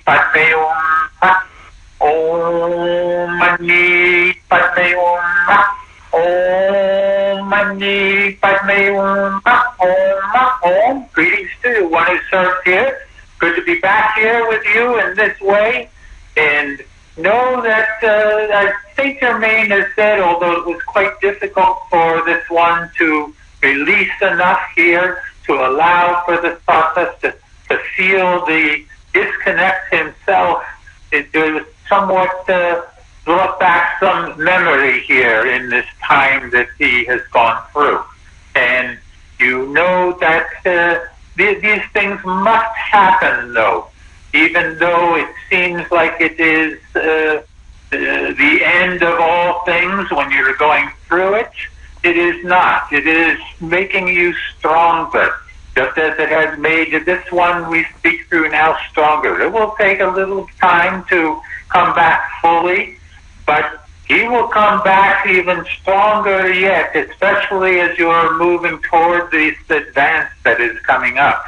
Padme Hum Pat. Om Mani Padme Hum Pat. Om Mani Padme Hum Pat. Om. Greetings to you. One who served here. Good to be back here with you in this way. And know that Saint Germain has said, although it was quite difficult for this one to release enough here to allow for this process to feel the disconnect himself, it was somewhat brought back some memory here in this time that he has gone through. And you know that these things must happen, though. Even though it seems like it is the end of all things when you're going through it, it is not. It is making you stronger, just as it has made this one we speak through now stronger. It will take a little time to come back fully, but he will come back even stronger yet, especially as you're moving toward this advance that is coming up.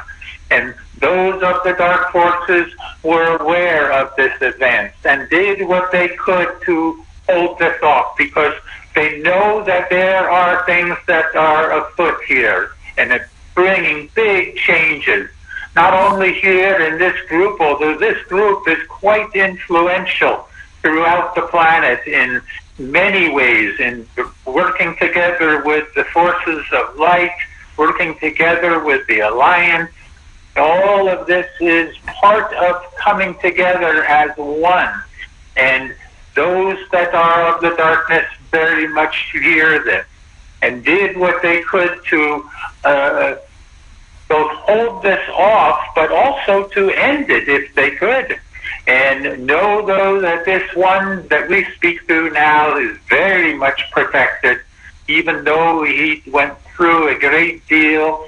And those of the dark forces were aware of this advance and did what they could to hold this off, because they know that there are things that are afoot here and it's bringing big changes. Not only here in this group, although this group is quite influential throughout the planet in many ways, in working together with the forces of light, working together with the Alliance. All of this is part of coming together as one. And those that are of the darkness very much hear this and did what they could to both hold this off, but also to end it if they could. And know, though, that this one that we speak through now is very much protected, even though he went through a great deal.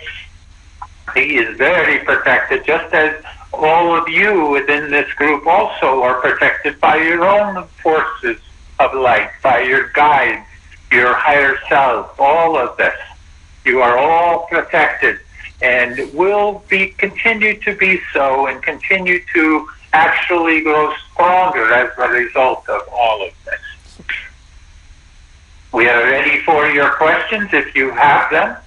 He is very protected, just as all of you within this group also are protected by your own forces of light, by your guides, your higher self, all of this. You are all protected and will be continue to be so and continue to actually grow stronger as a result of all of this. We are ready for your questions if you have them.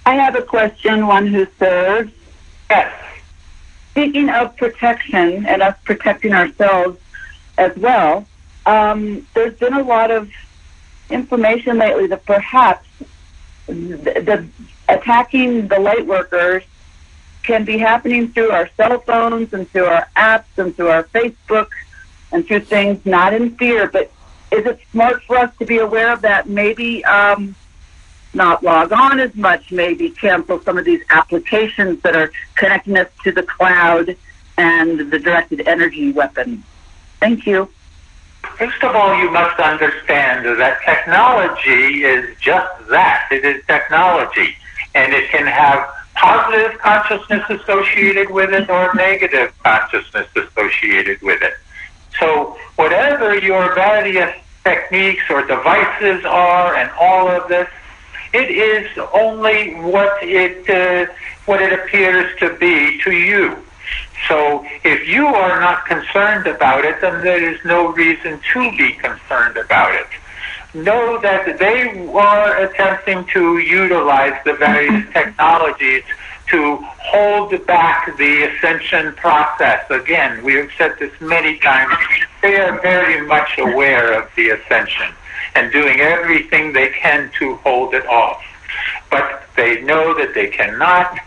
I have a question, one who serves. Yes. Speaking of protection and us protecting ourselves as well, there's been a lot of information lately that perhaps the attacking the light workers can be happening through our cell phones and through our apps and through our Facebook and through things not in fear, but is it smart for us to be aware of that? Maybe not log on as much, maybe cancel some of these applications that are connecting us to the cloud and the directed energy weapon. Thank you. First of all, you must understand that technology is just that. It is technology. And it can have positive consciousness associated with it or negative consciousness associated with it. So whatever your various techniques or devices are and all of this, it is only what it appears to be to you. So if you are not concerned about it, then there is no reason to be concerned about it. Know that they are attempting to utilize the various technologies to hold back the ascension process. Again, we have said this many times, they are very much aware of the ascension and doing everything they can to hold it off. But they know that they cannot.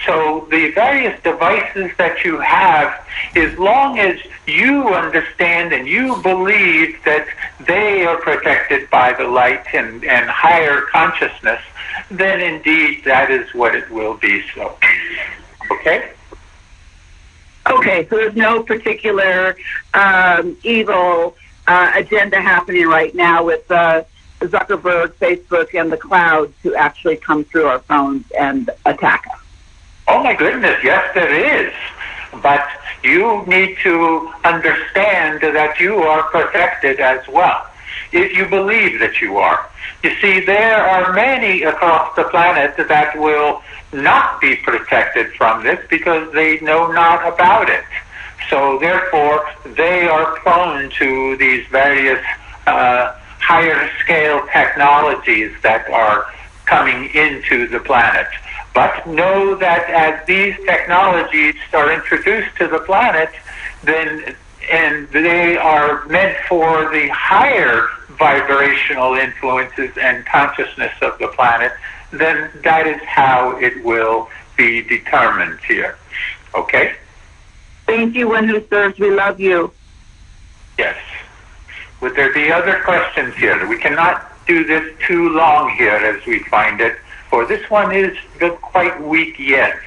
So the various devices that you have, as long as you understand and you believe that they are protected by the light and higher consciousness, then indeed that is what it will be so. Okay? Okay, so there's no particular evil agenda happening right now with Zuckerberg, Facebook, and the cloud to actually come through our phones and attack us. Oh my goodness, yes there is. But you need to understand that you are protected as well. if you believe that you are. You see, there are many across the planet that will not be protected from this because they know not about it. So therefore, they are prone to these various higher scale technologies that are coming into the planet. But know that as these technologies are introduced to the planet, then and they are meant for the higher vibrational influences and consciousness of the planet, then that is how it will be determined here. Okay? Thank you, One Who Serves. We love you. Yes. Would there be other questions here? We cannot do this too long here as we find it, for this one is quite weak yet,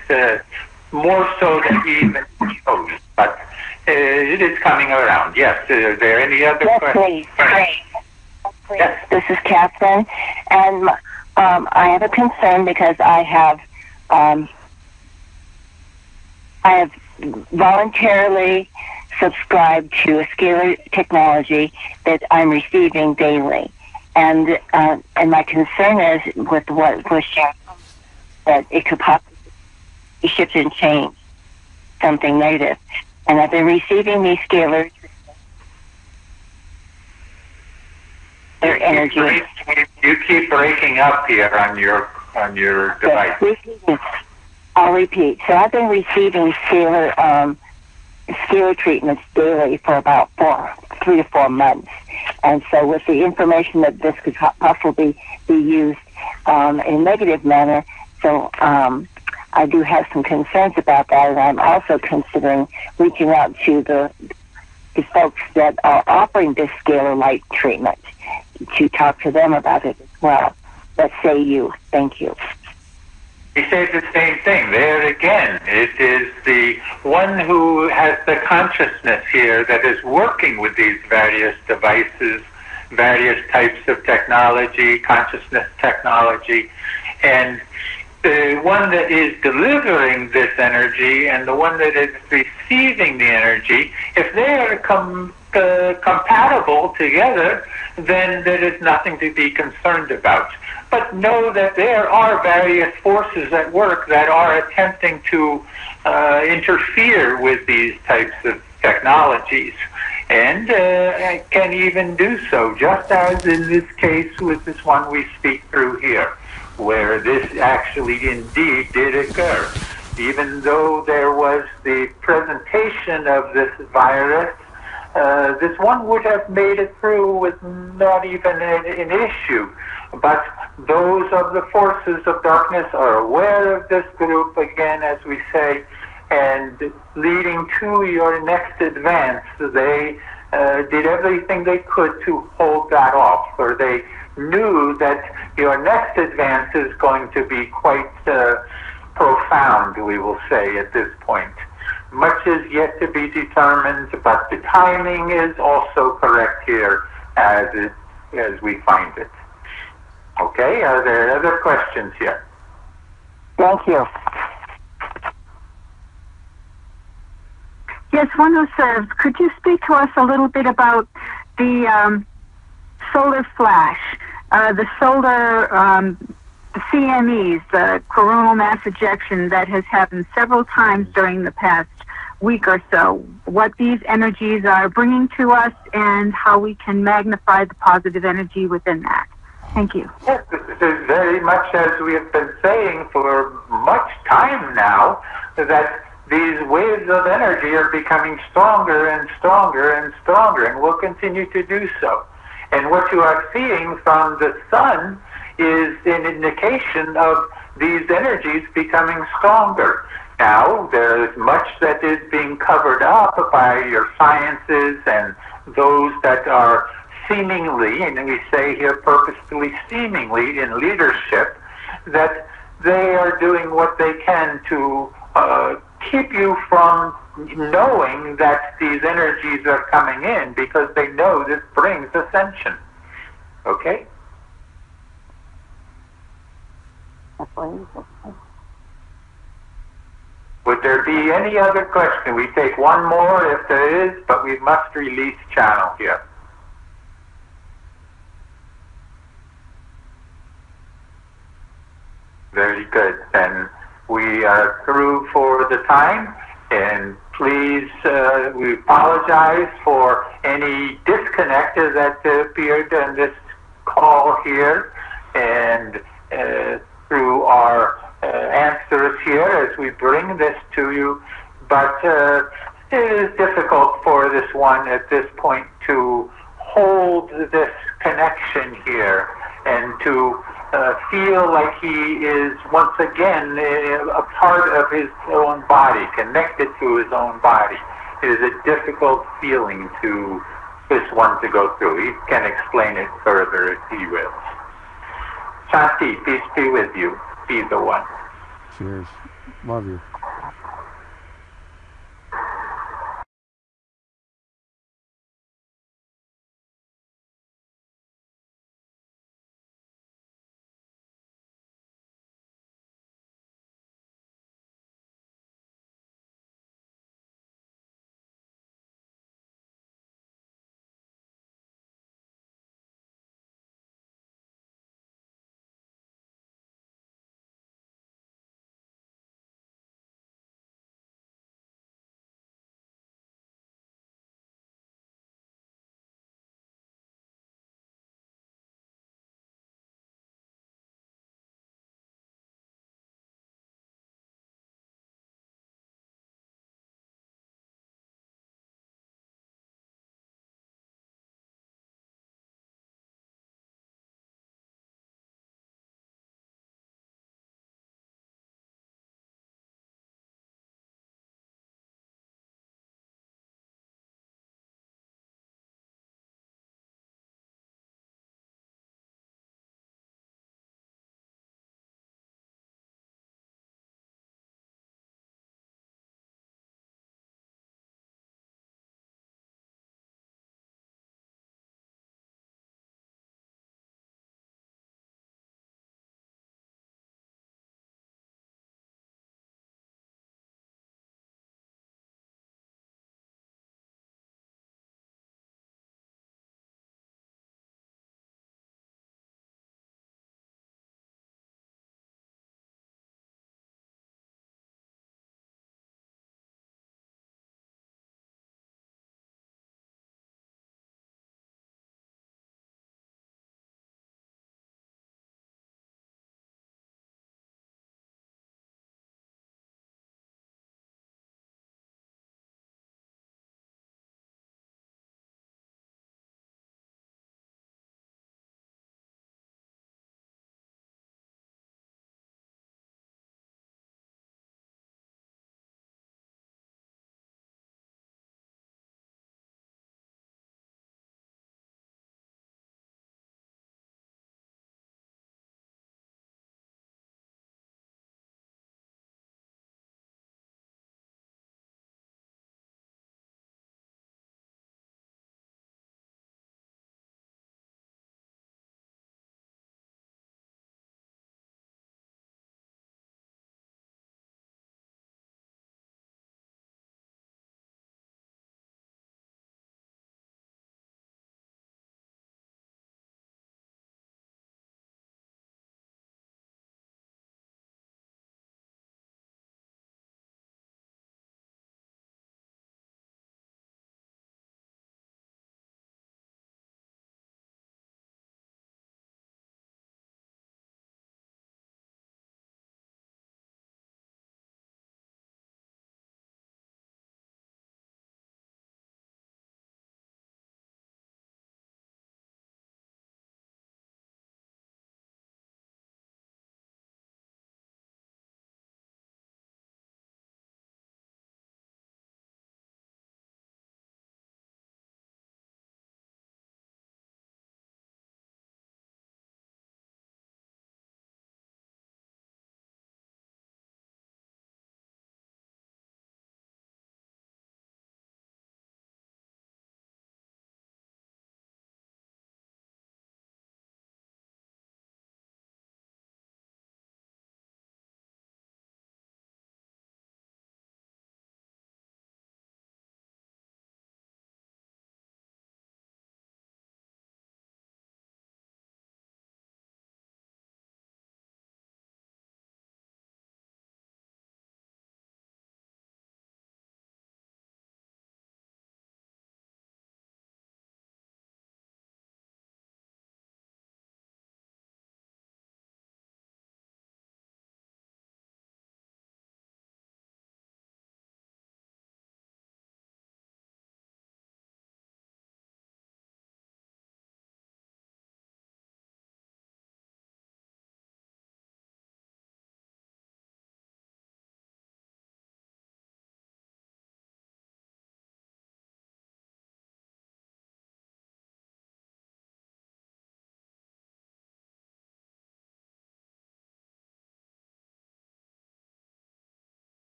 more so than we even chose. But it is coming around. Yes. Are there any other questions? Please. Yes. This is Catherine, and I have a concern because I have voluntarily subscribed to a scalar technology that I'm receiving daily, and my concern is with what was shared that it could possibly shift and change something negative. And I've been receiving these scalars, their energy. You keep breaking up here on your device. I'll repeat. So I've been receiving scalar treatments daily for about 3 to 4 months. And so with the information that this could possibly be used in a negative manner, so I do have some concerns about that, and I'm also considering reaching out to the folks that are offering this scalar light treatment to talk to them about it as well. Let's say you. Thank you. He says the same thing. There again, it is the one who has the consciousness here that is working with these various devices, various types of technology, consciousness technology, and the one that is delivering this energy and the one that is receiving the energy, if they are compatible together, then there is nothing to be concerned about. But know that there are various forces at work that are attempting to interfere with these types of technologies, and can even do so, just as in this case with this one we speak through here, where this actually indeed did occur. Even though there was the presentation of this virus, this one would have made it through with not even an issue. But those of the forces of darkness are aware of this group, again, as we say, and leading to your next advance, they did everything they could to hold that off, or they knew that your next advance is going to be quite profound, we will say, at this point. Much is yet to be determined, but the timing is also correct here as we find it. Okay, are there other questions here? Thank you. Yes, One Who Serves, could you speak to us a little bit about the solar flash, the solar, the CMEs, the coronal mass ejection that has happened several times during the past week or so, what these energies are bringing to us and how we can magnify the positive energy within that? Thank you. Yes, this is very much as we have been saying for much time now, that these waves of energy are becoming stronger and stronger and stronger, and will continue to do so. And what you are seeing from the sun is an indication of these energies becoming stronger. Now, there is much that is being covered up by your sciences and those that are seemingly, and we say here purposefully seemingly, in leadership, that they are doing what they can to keep you from knowing that these energies are coming in, because they know this brings ascension. Okay? Would there be any other question? We take one more if there is, but we must release channel here. Very good. And we are through for the time. And please, we apologize for any disconnect that appeared in this call here. And through our answers here as we bring this to you. But it is difficult for this one at this point to hold this connection here and to feel like he is once again a part of his own body, connected to his own body. It is a difficult feeling to this one to go through. He can explain it further if he will. Shanti, peace be with you. Be the one. Cheers. Love you.